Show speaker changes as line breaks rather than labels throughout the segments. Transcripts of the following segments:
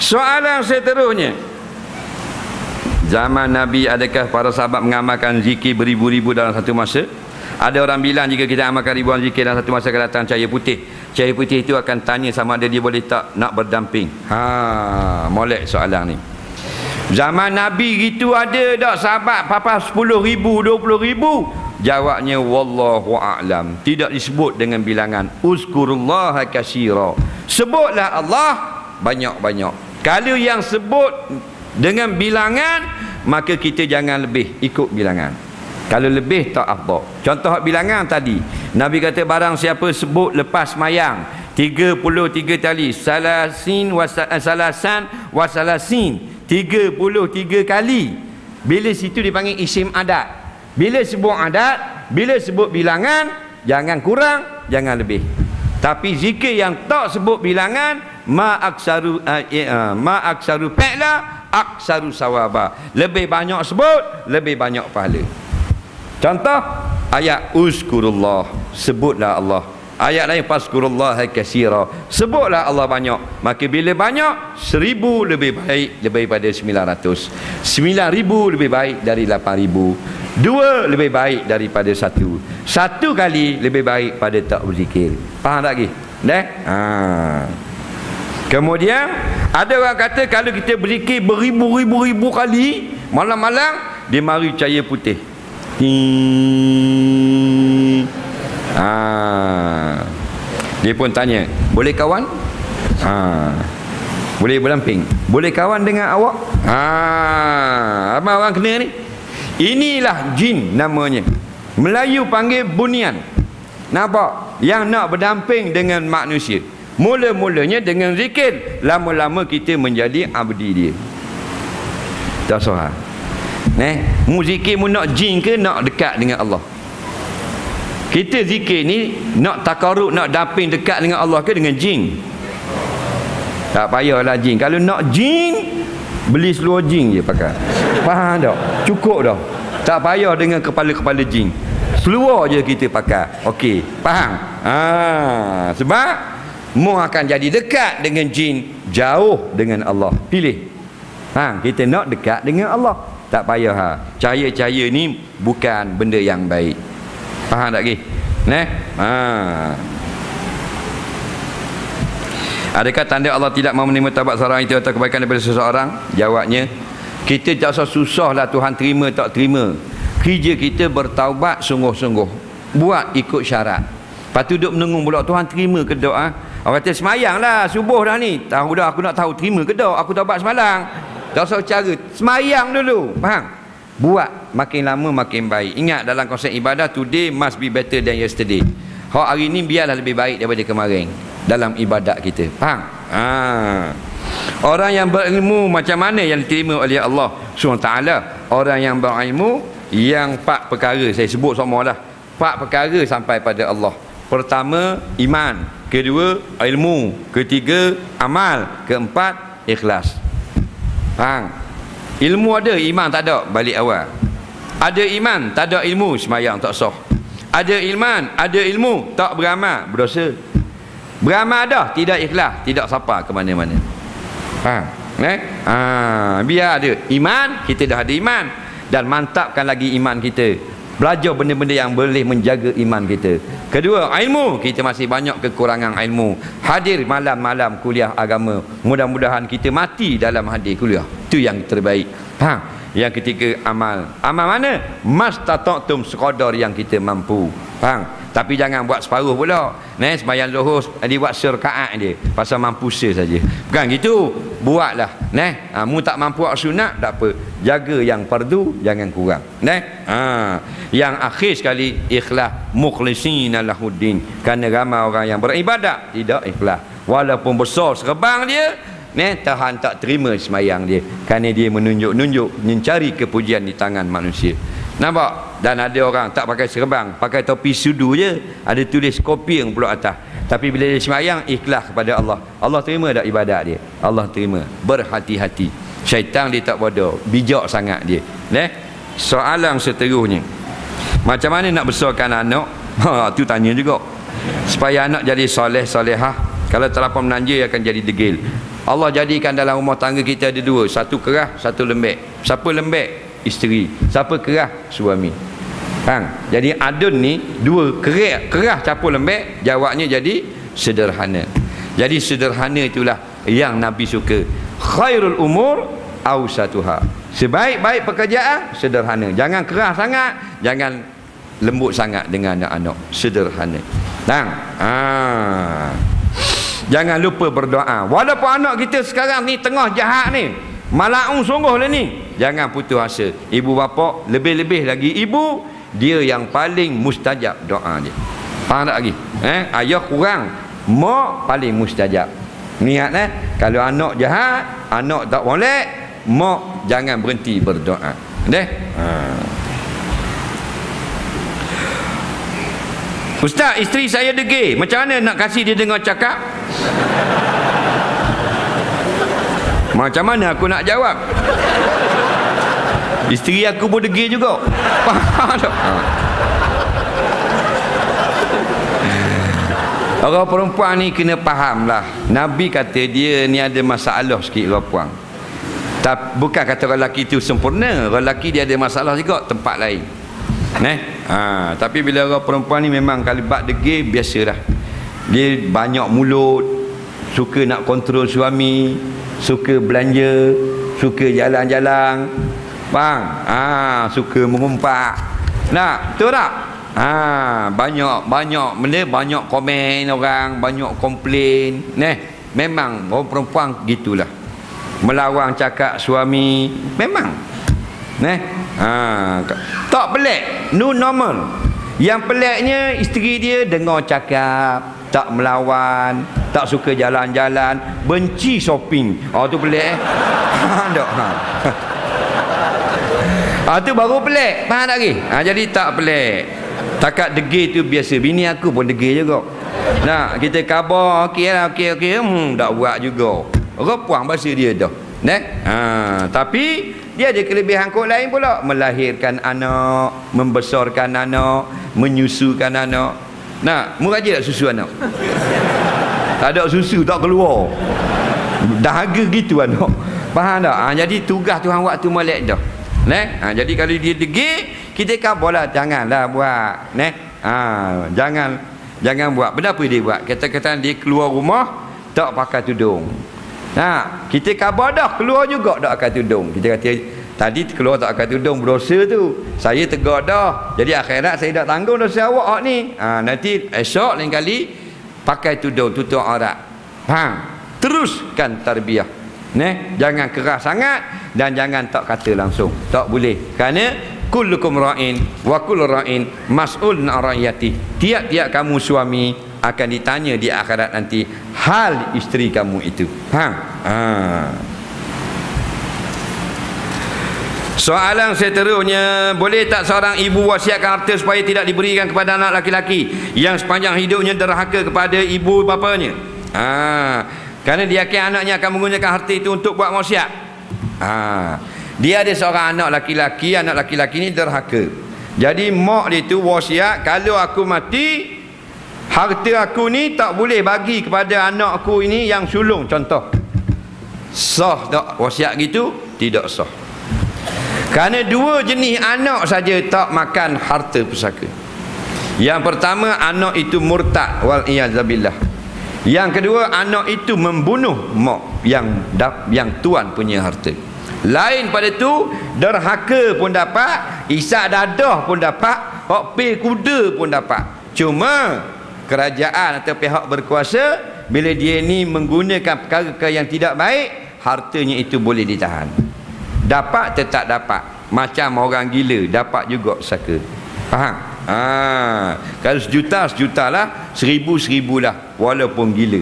Soalan seterusnya, zaman Nabi adakah para sahabat mengamalkan zikir beribu-ribu dalam satu masa? Ada orang bilang jika kita amalkan ribuan zikir dalam satu masa akan datang cahaya putih. Cahaya putih itu akan tanya sama ada dia boleh tak nak berdamping. Molek soalan ni. Zaman Nabi gitu ada tak sahabat papa 10,000, 20,000? Jawabnya wallahu a'lam. Tidak disebut dengan bilangan. Uzkurullaha katsira. Sebutlah Allah banyak-banyak. Kalau yang sebut dengan bilangan, maka kita jangan lebih ikut bilangan. Kalau lebih tak afdal. Contoh bilangan tadi, Nabi kata barang siapa sebut lepas mayang 33 kali salasin wa salasin 33 kali, bila situ dipanggil isim adat. Bila sebut adat, bila sebut bilangan, jangan kurang, jangan lebih. Tapi zikir yang tak sebut bilangan, ma aksaru fa'la aksaru sawaba. Lebih banyak sebut, lebih banyak pahala. Contoh ayat uzkurullah, sebutlah Allah. Ayat lain fazkurullah katsira, sebutlah Allah banyak. Maka bila banyak, 1000 lebih baik daripada 900. 9,000 lebih baik dari 8,000. 2 lebih baik daripada 1. 1 kali lebih baik pada tak berzikir. Faham tak lagi? Kemudian ada orang kata kalau kita berzikir beribu-ribu kali, malam-malam dia mari cahaya putih. Dia pun tanya, boleh kawan? Boleh berdamping? Boleh kawan dengan awak? Apa orang kena ni? Inilah jin namanya. Melayu panggil bunian. Nampak? Yang nak berdamping dengan manusia. Mula-mulanya dengan zikir, lama-lama kita menjadi abdi dia. Tak salah. Mu zikir mu nak jin ke nak dekat dengan Allah? Kita zikir ni nak takarrub, nak damping dekat dengan Allah ke dengan jin? Tak payahlah jin. Kalau nak jin, beli seluar jin je pakai. Faham tak? Cukup dah. Tak payah dengan kepala-kepala jin. Seluar je kita pakai. Okey, faham? Sebab mu akan jadi dekat dengan jin, jauh dengan Allah. Pilih. Kita nak dekat dengan Allah. Tak payah. Cahaya-cahaya ni bukan benda yang baik. Faham tak lagi? Adakah tanda Allah tidak mahu menerima taubat seorang itu atau kebaikan daripada seseorang? Jawabnya, kita tak susah-susahlah Tuhan terima tak terima. Kerja kita bertaubat sungguh-sungguh. Buat ikut syarat. Lepas tu duduk menunggu pula Tuhan terima ke doa. Orang kata semayang lah, subuh dah ni. Tahu dah aku nak tahu terima ke doa. Aku taubat semalam. Tak usah cara, semayang dulu. Faham? Buat makin lama makin baik. Ingat dalam konsep ibadah, today must be better than yesterday. Hari ni biarlah lebih baik daripada kemarin dalam ibadat kita. Faham? Orang yang berilmu macam mana yang diterima oleh Allah SWT? Orang yang berilmu yang 4 perkara saya sebut semua dah. 4 perkara sampai pada Allah. Pertama, iman. Kedua, ilmu. Ketiga, amal. Keempat, ikhlas. Faham? Ilmu ada, iman tak ada, balik awal. Ada iman, tak ada ilmu, semayang tak sah. Ada iman, ada ilmu, tak beramal, berdosa. Beramal dah, tidak ikhlas, tidak sapa ke mana-mana. Faham? Biar ada iman, kita dah ada iman. Dan mantapkan lagi iman kita. Belajar benda-benda yang boleh menjaga iman kita. Kedua, ilmu. Kita masih banyak kekurangan ilmu. Hadir malam-malam kuliah agama. Mudah-mudahan kita mati dalam hadir kuliah. Itu yang terbaik. Yang ketiga, amal. Amal mana? Mastata'tum, sekadar yang kita mampu. Tapi jangan buat separuh pula. Sembahyang zuhur dia buat serkaat dia pasal mampu saja. Bukan gitu. Buatlah. Mu tak mampu sunat, tak apa. Jaga yang fardu, jangan kurang. Yang akhir sekali, ikhlas, mukhlishina lahuddin. Kerana ramai orang yang beribadat tidak ikhlas. Walaupun besar serebang dia, Tuhan tak terima semayang dia. Kerana dia menunjuk-nunjuk, mencari kepujian di tangan manusia. Nampak? Dan ada orang tak pakai serban, pakai topi sudu je, ada tulis kopi yang pula atas. Tapi bila dia semayang, ikhlas kepada Allah. Allah terima tak ibadat dia? Allah terima. Berhati-hati. Syaitan dia tak bodoh, bijak sangat dia. Soalan seterusnya, macam mana nak besarkan anak? Tu tanya juga. Supaya anak jadi soleh solehah. Kalau terlampau menanja akan jadi degil. Allah jadikan dalam rumah tangga kita ada dua, satu kerah, satu lembek. Siapa lembek? Isteri. Siapa kerah? Suami. Jadi adun ni dua, kerah campur lembek, jawabnya jadi sederhana. Jadi sederhana itulah yang Nabi suka. Khairul umur awsatuha. Sebaik-baik pekerjaan sederhana. Jangan kerah sangat, jangan lembut sangat dengan anak-anak. Sederhana. Jangan lupa berdoa. Walaupun anak kita sekarang ni tengah jahat ni, malaung sungguh lah ni, jangan putus asa. Ibu bapa, lebih-lebih lagi ibu, dia yang paling mustajab doa dia. Faham tak lagi? Ayah kurang, mak paling mustajab. Niat kalau anak jahat, anak tak molek, mak jangan berhenti berdoa. Ustaz, isteri saya degil, macam mana nak kasih dia dengar cakap? Macam mana aku nak jawab? Isteri aku pun degil juga. Faham tak? Orang perempuan ni kena faham lah. Nabi kata dia ni ada masalah sikit orang perempuan. Bukan kata orang lelaki tu sempurna. Orang lelaki dia ada masalah juga tempat lain. Tapi bila orang perempuan ni memang kalau bab degil, biasalah. Dia banyak mulut, suka nak kontrol suami, suka belanja, suka jalan-jalan, suka mengumpat. Betul tak? Banyak komen orang, banyak komplain. Memang orang perempuan gitulah. Melawang cakap suami, memang. Tak pelik, normal. Yang peliknya isteri dia dengar cakap, tak melawan, tak suka jalan-jalan, benci shopping. Tu pelik. Tu baru pelik. Faham tak lagi? Jadi tak pelik. Takat degil tu biasa. Bini aku pun degil juga. Kita khabar okey. Tak buat juga. Orang puang bahasa dia dah. Tapi dia ada kelebihan kot lain pula. Melahirkan anak, membesarkan anak, menyusukan anak. Meraja tak susu anak? Tak ada susu, tak keluar. Dahaga gitu anak. Faham tak? Jadi tugas Tuhan waktu molek dah. Jadi kalau dia degil, kita khabarlah, janganlah buat. Jangan buat. Kenapa dia buat? Kata-kata dia keluar rumah tak pakai tudung. Kita khabar dah, keluar juga tak pakai tudung. Kita kata tadi keluar tak pakai tudung, berdosa tu. Saya tegur dah. Jadi akhirat saya dah tanggung dosa awak ni. Nanti esok lain kali pakai tudung, tutup aurat. Teruskan tarbiyah. Jangan keras sangat dan jangan tak kata langsung. Tak boleh. Kerana kullukum ra'in wa kullu ra'in mas'ulun an ra'iyati. Tiap-tiap kamu suami akan ditanya di akhirat nanti hal isteri kamu itu. Soalan seterusnya, boleh tak seorang ibu wasiatkan harta supaya tidak diberikan kepada anak laki-laki yang sepanjang hidupnya derhaka kepada ibu bapanya? Kerana dia yakin anaknya akan menggunakan harta itu untuk buat maksiat. Dia ada seorang anak laki-laki ni derhaka. Jadi mak dia tu wasiat, kalau aku mati, harta aku ni tak boleh bagi kepada anak aku ini yang sulung. Contoh, sah tak wasiat gitu? Tidak sah. Kerana dua jenis anak saja tak makan harta pusaka. Yang pertama, anak itu murtad, wal iyazabillah. Yang kedua, anak itu membunuh mak yang tuan punya harta. Lain pada tu, derhaka pun dapat, isak dadah pun dapat, hak pil kuda pun dapat. Cuma kerajaan atau pihak berkuasa, bila dia ni menggunakan perkara yang tidak baik, hartanya itu boleh ditahan. Dapat tetap dapat. Macam orang gila, dapat juga saka. Faham? Kalau sejuta lah, 1000 lah, walaupun gila.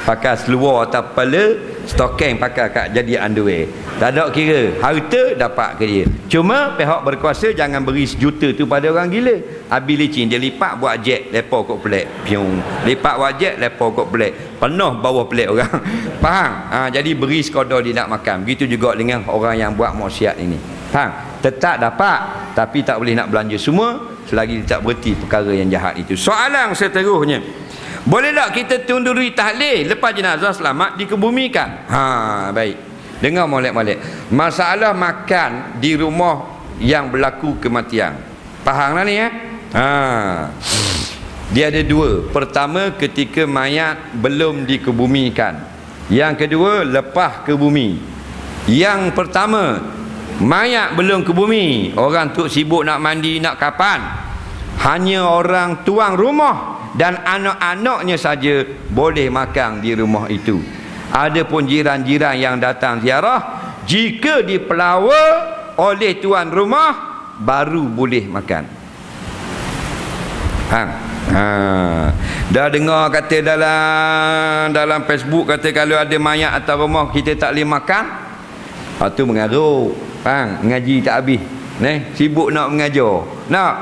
Pakai seluar atau kepala, stokeng pakai kat jadi underwear. Tak ada kira, harta dapat ke dia. Cuma pihak berkuasa jangan beri sejuta tu pada orang gila. Habis licin, dia lipat buat jet, lepas kot pelik, piung. Lipat buat jet, lepas kot pelik, penuh bawah pelik orang. Faham? Jadi beri sekadar dia nak makan. Begitu juga dengan orang yang buat maksiat ini. Faham? Tetap dapat, tapi tak boleh nak belanja semua selagi dia tak berhenti perkara yang jahat itu. Soalan seterusnya, Boleh tak kita tunduri tahlil lepas jenazah selamat dikebumikan? Baik. Dengar molek-molek. Masalah makan di rumah yang berlaku kematian. Faham lah ni ya? Dia ada dua. Pertama, ketika mayat belum dikebumikan. Yang kedua, lepas ke bumi. Yang pertama, mayat belum ke bumi, orang tu sibuk nak mandi, nak kapan. Hanya orang tuan rumah dan anak-anaknya saja boleh makan di rumah itu. Adapun jiran-jiran yang datang ziarah, jika dipelawa oleh tuan rumah, baru boleh makan. Dah dengar kata dalam Facebook kata kalau ada mayat atas rumah kita tak boleh makan. Tu mengarut. Mengaji tak habis. Sibuk nak mengajar. Nak.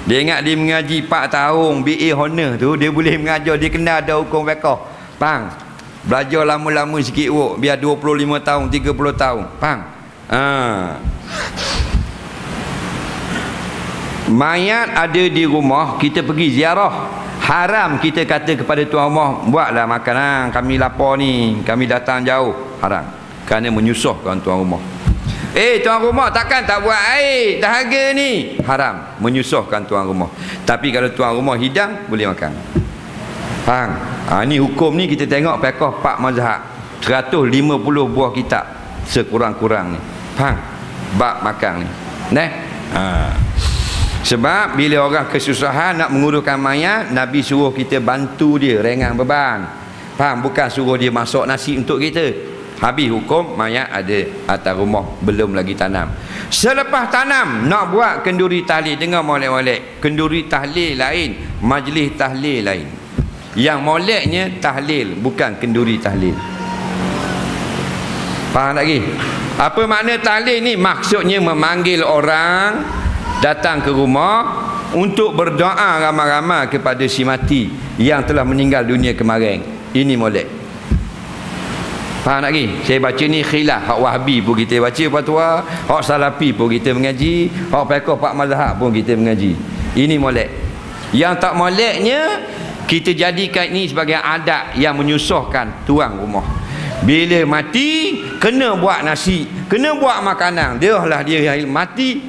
Dia ingat dia mengaji 4 tahun BA honor tu, dia boleh mengajar, dia kena ada hukum fiqh. Belajar lama-lama sikit biar 25 tahun, 30 tahun. Mayat ada di rumah, kita pergi ziarah, haram kita kata kepada tuan rumah, buatlah makanan, kami lapar ni, kami datang jauh. Haram, kerana menyusahkan tuan rumah. Tuan rumah takkan tak buat air dahaga ni? Haram, menyusahkan tuan rumah. Tapi kalau tuan rumah hidang, boleh makan. Ni hukum ni kita tengok fiqh 4 mazhab, 150 buah kitab sekurang-kurang ni. Bab makan ni. Sebab bila orang kesusahan nak menguruskan mayat, Nabi suruh kita bantu dia ringan beban. Bukan suruh dia masak nasi untuk kita. Habis hukum mayat ada atas rumah, belum lagi tanam. Selepas tanam nak buat kenduri tahlil. Dengar molek-molek, kenduri tahlil lain, majlis tahlil lain. Yang moleknya tahlil, bukan kenduri tahlil. Faham lagi? Apa makna tahlil ni? Maksudnya memanggil orang datang ke rumah untuk berdoa ramai-ramai kepada si mati yang telah meninggal dunia kemarin. Ini molek. Faham lagi? Saya baca ni khilaf. Hak Wahabi pun kita baca fatwa, hak Salafi pun kita mengaji, hak fiqh 4 mazhab pun kita mengaji. Ini molek. Yang tak moleknya, kita jadikan ini sebagai adat yang menyusahkan tuan rumah. Bila mati, kena buat nasi, kena buat makanan. Dia yang mati,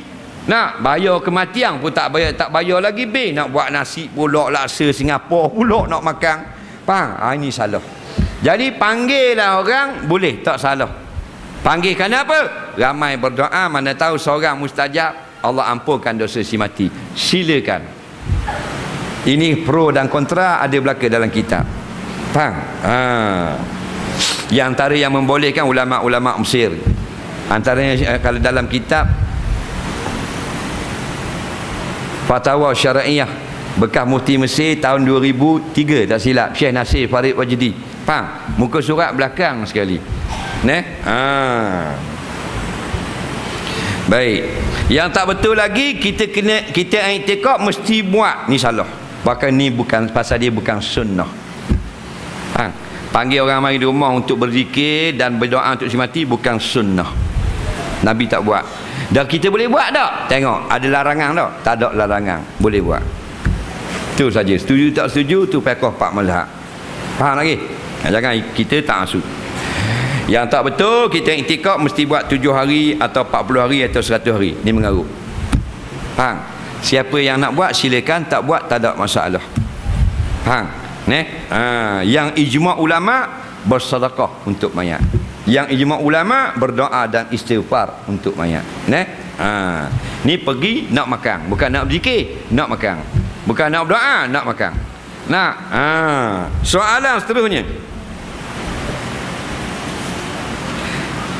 nak bayar kematian pun tak bayar lagi bil. Nak buat nasi pulak, laksa Singapura pulak nak makan. Faham? Ini salah. Jadi panggillah orang, boleh, tak salah. Panggil kenapa? Ramai berdoa, mana tahu seorang mustajab, Allah ampunkan dosa si mati. Silakan. Ini pro dan kontra ada belaka dalam kitab. Faham? Yang antara yang membolehkan ulama-ulama Mesir. Antaranya kalau dalam kitab Fatwa Syara'iyah bekas Mufti Mesir tahun 2003 tak silap, Syekh Nasir Farid Wajdi. Faham? Muka surat belakang sekali. Baik. Yang tak betul lagi, kita i'tikad mesti buat, ni salah. Bahkan ni bukan, pasal dia bukan sunnah. Panggil orang mari di rumah untuk berzikir dan berdoa untuk si mati bukan sunnah. Nabi tak buat. Dan kita boleh buat tak? Tengok, ada larangan tak? Tak ada larangan, boleh buat. Tu saja. Setuju tak setuju, tu fiqh 4 mazhab. Faham lagi? Jangan kita tak masuk. Yang tak betul, kita i'tikad mesti buat 7 hari atau 40 hari atau 100 hari. Ni mengarut. Faham? Siapa yang nak buat silakan, tak buat tak ada masalah. Faham? Yang ijma' ulama bersedekah untuk mayat. Yang ijma' ulama berdoa dan istighfar untuk mayat. Ni pergi nak makan, bukan nak berzikir, nak makan. Bukan nak berdoa, nak makan. Soalan seterusnya,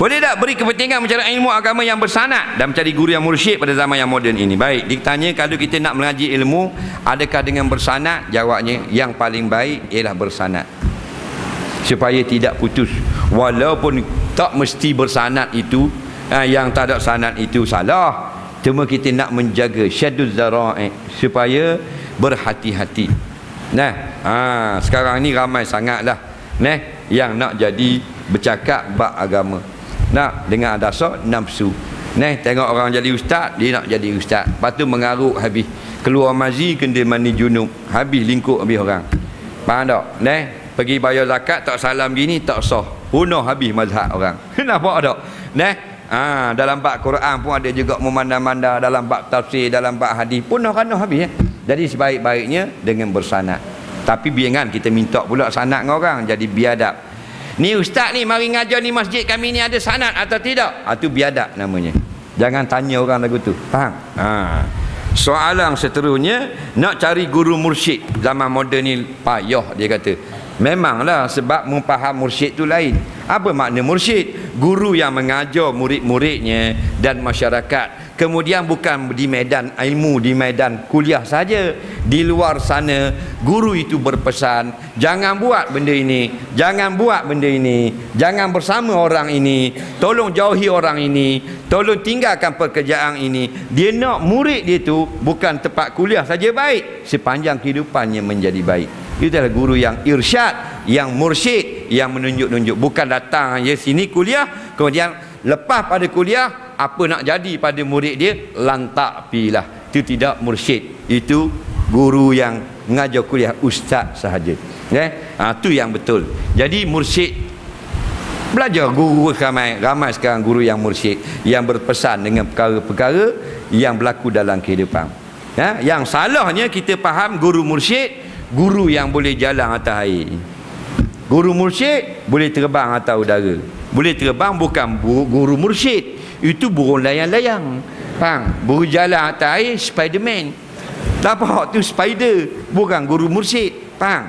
boleh tak beri kepentingan mencari ilmu agama yang bersanad dan mencari guru yang mursyid pada zaman yang moden ini? Baik, ditanya kalau kita nak mengaji ilmu, adakah dengan bersanad? Jawabnya, yang paling baik ialah bersanad, supaya tidak putus. Walaupun tak mesti bersanad itu, yang tak ada sanad itu salah. Cuma kita nak menjaga syadduz zara'i, supaya berhati-hati. Sekarang ni ramai sangatlah yang nak jadi bercakap bab agama. Dengan dasar nafsu. Tengok orang jadi ustaz, dia nak jadi ustaz. Lepas tu mengarut habis. keluar mazi kena mandi junub, habis lingkup habis orang. Faham tak? Pergi bayar zakat tak salam gini tak sah, bunuh habis mazhab orang. Nampak tak? Dalam bab Quran pun ada juga memandang-mandang, dalam bab tafsir, dalam bab hadis punuh habis. Jadi sebaik-baiknya dengan bersanad. Tapi biarkan kita minta pula sanad dengan orang, jadi biadab. Ni ustaz ni mari ngajar ni masjid kami ni ada sanad atau tidak? Itu biadab namanya. Jangan tanya orang lagu tu. Faham? Soalan seterusnya, nak cari guru mursyid zaman moden ni payah, dia kata. Memanglah, sebab memfaham mursyid tu lain. Apa makna mursyid? Guru yang mengajar murid-muridnya dan masyarakat. Kemudian bukan di medan ilmu, di medan kuliah saja. Di luar sana, guru itu berpesan, jangan buat benda ini, jangan buat benda ini, jangan bersama orang ini, tolong jauhi orang ini, tolong tinggalkan pekerjaan ini. Dia nak murid dia tu bukan tempat kuliah saja baik, sepanjang kehidupannya menjadi baik. Itu adalah guru yang irsyad, yang mursyid, yang menunjuk-nunjuk. Bukan datang je sini kuliah, kemudian lepas pada kuliah, apa nak jadi pada murid dia, lantak pilah. Itu tidak mursyid. Itu guru yang mengajar kuliah, ustaz sahaja. Itu yang betul. Jadi mursyid, belajar guru ramai sekarang guru yang mursyid, yang berpesan dengan perkara-perkara yang berlaku dalam kehidupan. Yang salahnya kita faham guru mursyid, guru yang boleh jalan atas air. Guru mursyid boleh terbang atas udara. Boleh terbang bukan guru mursyid, itu burung layang-layang. Faham? Burung jalan atas air, Spiderman. Nampak tu spider, bukan guru mursyid. Faham?